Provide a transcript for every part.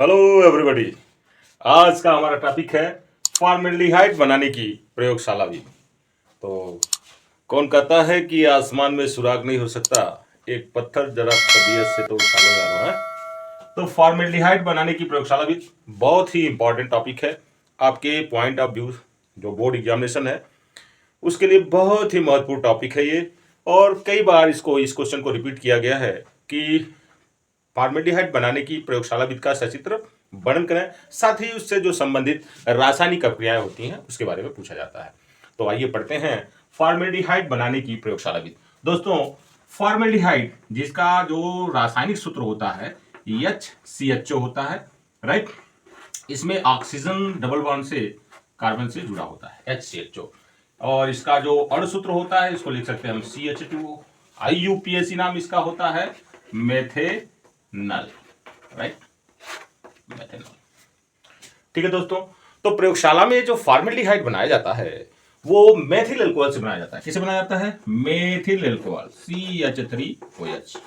Hello everybody. आज का हमारा टॉपिक है फॉर्मेल्डिहाइड बनाने की प्रयोगशाला भी। तो कौन कहता है कि आसमान में सुराग नहीं हो सकता, एक पत्थर जरा तबीयत से तो उछालो यारो है। तो फॉर्मेल्डिहाइड बनाने की प्रयोगशाला भी बहुत ही इंपॉर्टेंट टॉपिक है आपके पॉइंट ऑफ व्यू। जो बोर्ड एग्जामिनेशन है उसके लिए बहुत ही महत्वपूर्ण टॉपिक है ये। और कई बार इस क्वेश्चन को रिपीट किया गया है कि फॉर्मेल्डिहाइड बनाने की प्रयोगशाला विधि का सचित्र वर्णन करें, साथ ही उससे जो संबंधित रासायनिक प्रक्रियाएं होती हैं उसके बारे में पूछा जाता है। तो आइए पढ़ते हैं फॉर्मेल्डिहाइड बनाने की प्रयोगशाला विधि। दोस्तों, फॉर्मेल्डिहाइड जिसका जो रासायनिक सूत्र होता है HCHO होता है, राइट। इसमें ऑक्सीजन डबल बॉन्ड से कार्बन से जुड़ा होता है HCHO। और इसका जो अणु सूत्र होता है इसको लिख सकते हैं हम CH2O। IUPAC नाम इसका होता है मेथेनल, राइट, मेथेनल। ठीक है दोस्तों, तो प्रयोगशाला में जो फॉर्मेल्डिहाइड बनाया जाता है वो मेथिल अल्कोहल से बनाया जाता है। किसे बनाया जाता है? Methyl alcohol CH3OH।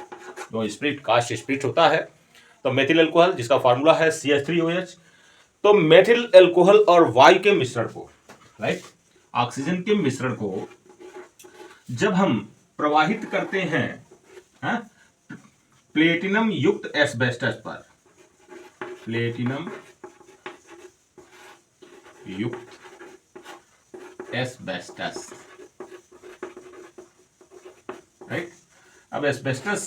जो स्प्रिट कास्ट स्प्रिट होता है, तो मेथिल अल्कोहल जिसका फार्मूला है CH3OH। तो मेथिल अल्कोहल और वायु के मिश्रण को, राइट, ऑक्सीजन के मिश्रण को जब हम प्रवाहित करते हैं, हा? प्लेटिनम युक्त एस्बेस्टस पर, प्लेटिनम युक्त एस्बेस्टस, राइट। अब एस्बेस्टस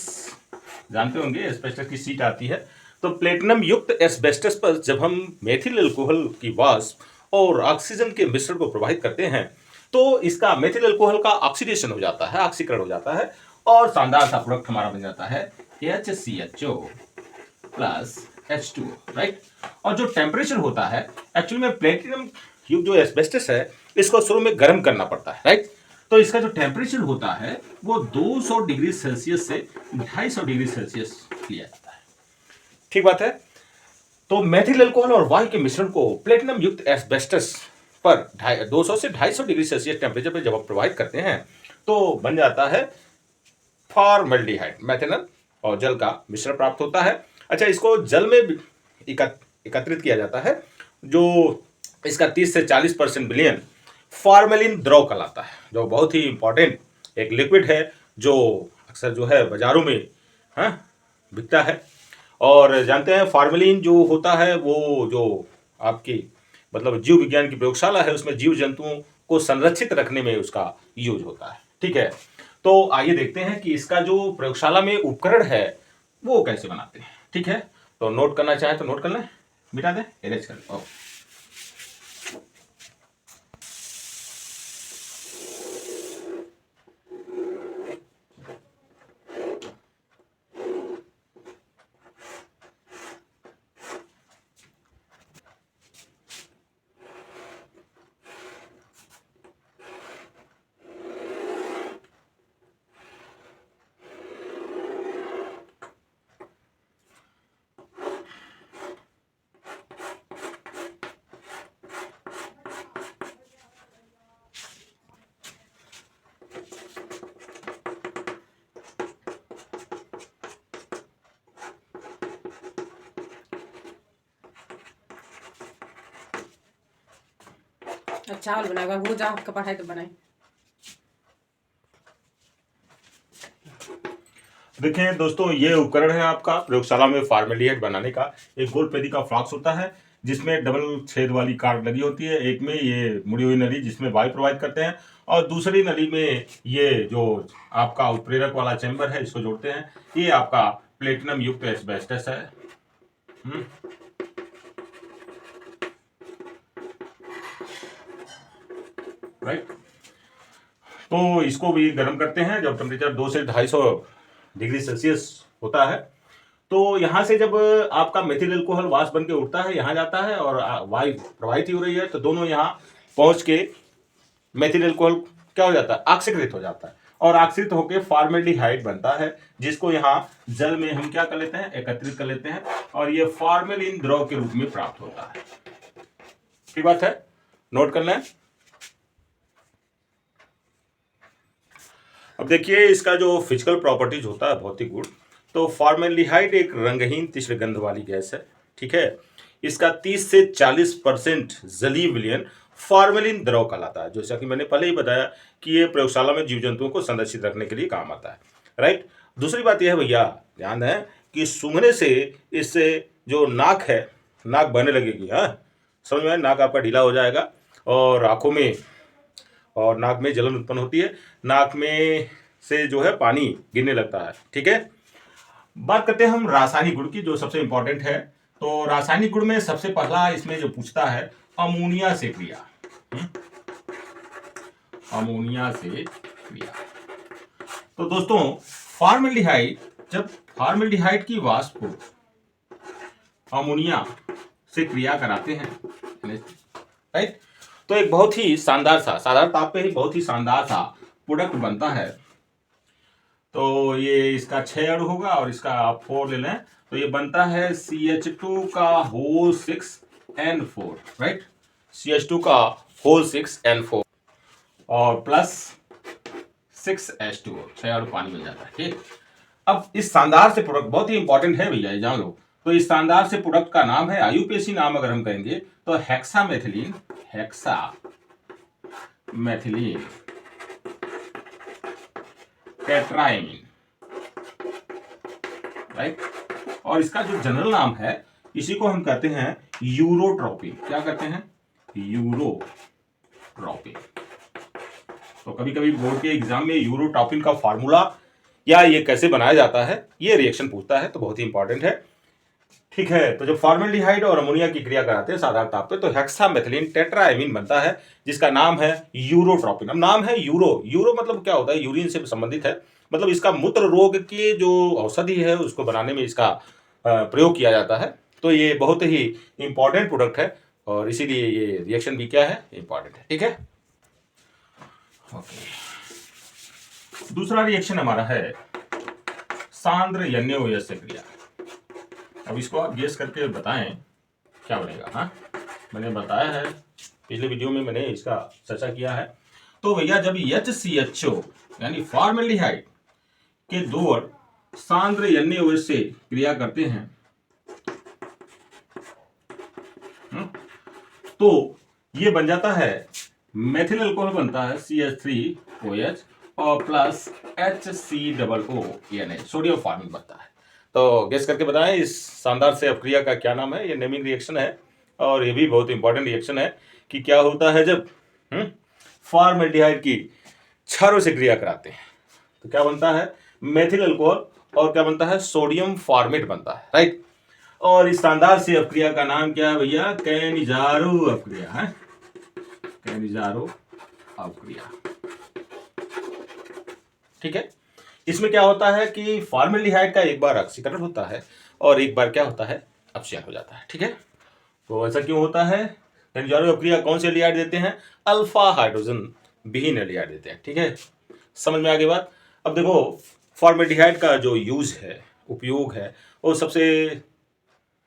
जानते होंगे, एस्बेस्टस की सीट आती है। तो प्लेटिनम युक्त एस्बेस्टस पर जब हम मेथिल अल्कोहल की वाष्प और ऑक्सीजन के मिश्रण को प्रवाहित करते हैं तो इसका मेथिल अल्कोहल का ऑक्सीडेशन हो जाता है, ऑक्सीकरण हो जाता है, और शानदार सा प्रोडक्ट हमारा बन जाता है HCHO प्लस H2O, राइट। और जो टेम्परेचर होता है, एक्चुअली में प्लेटिनम युक्त जो एस्बेस्टस है इसको शुरू में गर्म करना पड़ता है, राइट। तो इसका जो टेम्परेचर होता है वो 200 डिग्री सेल्सियस से 250 डिग्री सेल्सियस लिया जाता है। ठीक बात है। तो मेथिल अल्कोहल और वायु के मिश्रण को प्लेटिनम युक्त एस्बेस्टस पर 200 से 250 डिग्री सेल्सियस टेम्परेचर पर जब आप प्रवाहित करते हैं तो बन जाता है फॉर्मेल्डिहाइड, मेथेनल और जल का मिश्रण प्राप्त होता है। अच्छा, इसको जल में एकत्रित किया जाता है, जो इसका 30 से 40% विलयन फॉर्मेलिन द्रव कहलाता है, जो बहुत ही इंपॉर्टेंट एक लिक्विड है जो अक्सर जो है बाजारों में बिकता है। और जानते हैं फॉर्मेलिन जो होता है वो जो आपकी मतलब जीव विज्ञान की प्रयोगशाला है उसमें जीव जंतुओं को संरक्षित रखने में उसका यूज होता है। ठीक है, तो आइए देखते हैं कि इसका जो प्रयोगशाला में उपकरण है वो कैसे बनाते हैं। ठीक है, तो नोट करना चाहे तो नोट कर लें, मिटा दें, इरेज कर लें। चावल बनाएगा वो जा आपका पढ़ाई तो बनाए। देखिए दोस्तों, ये उपकरण है आपका प्रयोगशाला में फॉर्मेल्डिहाइड बनाने का। एक गोल पेदी का फ्लास्क होता है जिसमें डबल छेद वाली कार्ड लगी होती है। एक में ये मुड़ी हुई नली जिसमें वायु प्रवाहित करते हैं, और दूसरी नली में ये जो आपका उत्प्रेरक वाला चैम्बर है इसको जोड़ते हैं। ये आपका प्लेटिनम युक्त एस्बेस्टस है। राइट, तो इसको भी गर्म करते हैं जब टेम्परेचर 2 से 250 डिग्री सेल्सियस होता है। तो यहाँ से जब आपका मेथिल अल्कोहल वाष्प बन के उठता है, यहाँ जाता है और वायु प्रवाहित ही हो रही है, तो दोनों यहाँ पहुंच के मेथिल अल्कोहल क्या हो जाता है? ऑक्सीकृत हो जाता है, और ऑक्सीकृत होकर फॉर्मेल्डिहाइड बनता है, जिसको यहाँ जल में हम क्या कर लेते हैं? एकत्रित कर लेते हैं, और ये फॉर्मेलिन द्रव के रूप में प्राप्त होता है। ठीक बात है, नोट कर लें। अब देखिए इसका जो फिजिकल प्रॉपर्टीज होता है, भौतिक गुण, तो फॉर्मेल्डिहाइड एक रंगहीन तीव्र गंध वाली गैस है। ठीक है, इसका 30 से 40% जलीय विलयन फॉर्मेलिन द्रव कहलाता है। जैसा कि मैंने पहले ही बताया कि ये प्रयोगशाला में जीव जंतुओं को संरक्षित रखने के लिए काम आता है, राइट। दूसरी बात यह है भैया, ध्यान है कि सूंघने से इससे जो नाक है, नाक बहने लगेगी। हाँ, समझ में आया? नाक आपका ढीला हो जाएगा और आंखों में और नाक में जलन उत्पन्न होती है, नाक में से जो है पानी गिरने लगता है, ठीक है। बात करते हैं हम रासायनिक गुण की, जो सबसे इंपॉर्टेंट है। तो रासायनिक गुण में सबसे पहला इसमें जो पूछता है अमोनिया से क्रिया। अमोनिया से क्रिया। तो दोस्तों फॉर्मेल्डिहाइड, जब फॉर्मेल्डिहाइड की वाष्प को अमोनिया से क्रिया कराते हैं, राइट, तो एक बहुत ही शानदार सा, साधारण ताप पे ही बहुत ही शानदार सा प्रोडक्ट बनता है। तो ये इसका 6 अणु होगा और इसका आप 4 ले लें, तो ये बनता है CH2 का होल 6N4, राइट, CH2 का होल 6N4 और प्लस 6H2O, 6 अणु पानी मिल जाता है, ठीक। अब इस शानदार से प्रोडक्ट बहुत ही इंपॉर्टेंट है भैया, ये जान लो। तो इस शानदार से प्रोडक्ट का नाम है, IUPAC नाम अगर हम कहेंगे तो हेक्सामेथिलीन, हेक्सामेथिलीन टेट्राएमीन, राइट। और इसका जो जनरल नाम है, इसी को हम कहते हैं यूरोट्रोपिन। क्या कहते हैं? यूरोट्रोपिन। तो कभी कभी बोर्ड के एग्जाम में यूरोट्रोपिन का फार्मूला या ये कैसे बनाया जाता है, ये रिएक्शन पूछता है, तो बहुत ही इंपॉर्टेंट है, ठीक है। तो जब फॉर्मेल्डिहाइड और अमोनिया की क्रिया कराते हैं साधारण ताप पे, तो हेक्सामेथिलीन टेट्राएमीन बनता है, जिसका नाम है यूरोट्रोपिन। अब नाम है यूरो, यूरो मतलब क्या होता है? यूरिन से संबंधित है, मतलब इसका मूत्र रोग की जो औषधि है उसको बनाने में इसका प्रयोग किया जाता है। तो ये बहुत ही इंपॉर्टेंट प्रोडक्ट है और इसीलिए ये रिएक्शन भी क्या है? इंपॉर्टेंट है, ठीक है। ओके, दूसरा रिएक्शन हमारा है सांद्र यन्योयस्य क्रिया। अब इसको आप गेस करके बताएं क्या बनेगा। हाँ, मैंने बताया है, पिछले वीडियो में मैंने इसका चर्चा किया है। तो भैया जब HCHO यानी फॉर्मेल्डिहाइड के दो अणु सांद्र यन्योयस्य से क्रिया करते हैं, तो ये बन जाता है मेथिल अल्कोहल, बनता है CH3OH और प्लस HCOONH, सोडियम फॉर्मिन बनता है। तो गेस करके बताएं इस शानदार से अपक्रिया का क्या नाम है? ये नेमिंग रिएक्शन है और ये भी बहुत इंपॉर्टेंट रिएक्शन है कि क्या होता है जब फॉर्मेल्डिहाइड की क्षारों से क्रिया कराते हैं, तो क्या बनता है? मेथिल अल्कोहल और क्या बनता है? सोडियम फॉर्मेट बनता है, राइट। और इस शानदार से अपक्रिया का नाम क्या है भैया? कैनिजारो अपक्रिया है, कैनिजारो अपक्रिया, ठीक है। इसमें क्या होता है कि फॉर्मेल्डिहाइड का एक बार ऑक्सीकरण होता है और एक बार क्या होता है? अपचयन हो जाता है, ठीक है। तो ऐसा क्यों होता है? कैनिजारो अपक्रिया कौन से एल्डिहाइड देते हैं? अल्फा हाइड्रोजन विहीन एल्डिहाइड देते हैं, ठीक है। समझ में आ गई बात? अब देखो फॉर्मेल्डिहाइड का जो यूज है, उपयोग है, वो सबसे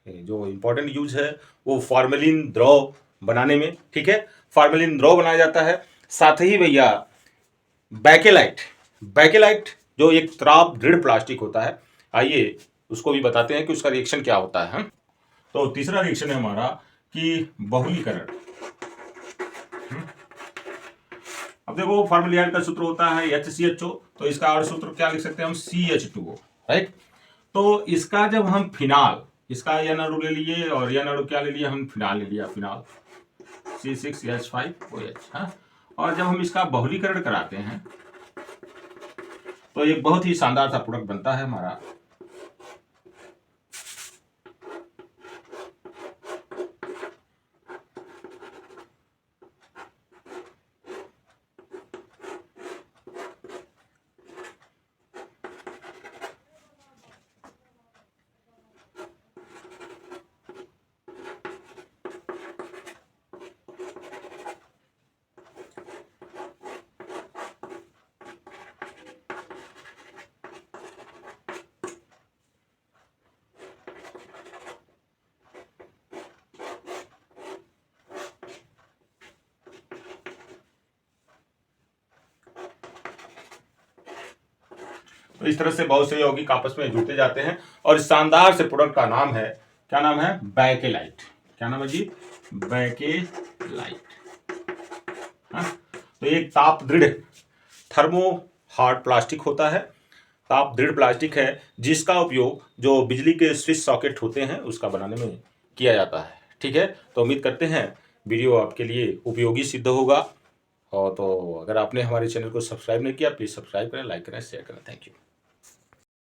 जो इंपॉर्टेंट यूज है वो फॉर्मेलिन द्रव बनाने में, ठीक है। फॉर्मेलिन द्रव बनाया जाता है। साथ ही भैया बैकेलाइट, बैकेलाइट जो एक त्राप दृढ़ प्लास्टिक होता है, आइए उसको भी बताते हैं कि उसका रिएक्शन क्या होता है। तो तीसरा रिएक्शन है हमारा कि बहुलीकरण। अब देखो फॉर्मेल्डिहाइड का सूत्र होता है HCHO, तो इसका और सूत्र क्या लिख सकते हैं हम? CH2O, right. तो इसका जब हम फिनाल, इसका यह अणु ले लिए और यह अणु क्या ले लिया हम? फिनाल ले लिया, फिनाल C6H5OH। हाँ, और जब हम इसका बहुलीकरण कराते हैं तो एक बहुत ही शानदार सा प्रोडक्ट बनता है हमारा तो इस तरह से बहुत से यौगिक आपस में जुड़ते जाते हैं और इस शानदार से प्रोडक्ट का नाम है क्या नाम है? बैकेलाइट। क्या नाम है जी? बैकेलाइट। हाँ, तो एक ताप दृढ़ थर्मो हार्ड प्लास्टिक होता है, ताप दृढ़ प्लास्टिक है जिसका उपयोग जो बिजली के स्विच सॉकेट होते हैं उसका बनाने में किया जाता है। ठीक है, तो उम्मीद करते हैं वीडियो आपके लिए उपयोगी सिद्ध होगा। और तो अगर आपने हमारे चैनल को सब्सक्राइब नहीं किया, प्लीज़ सब्सक्राइब करें, लाइक करें, शेयर करें। Thank you.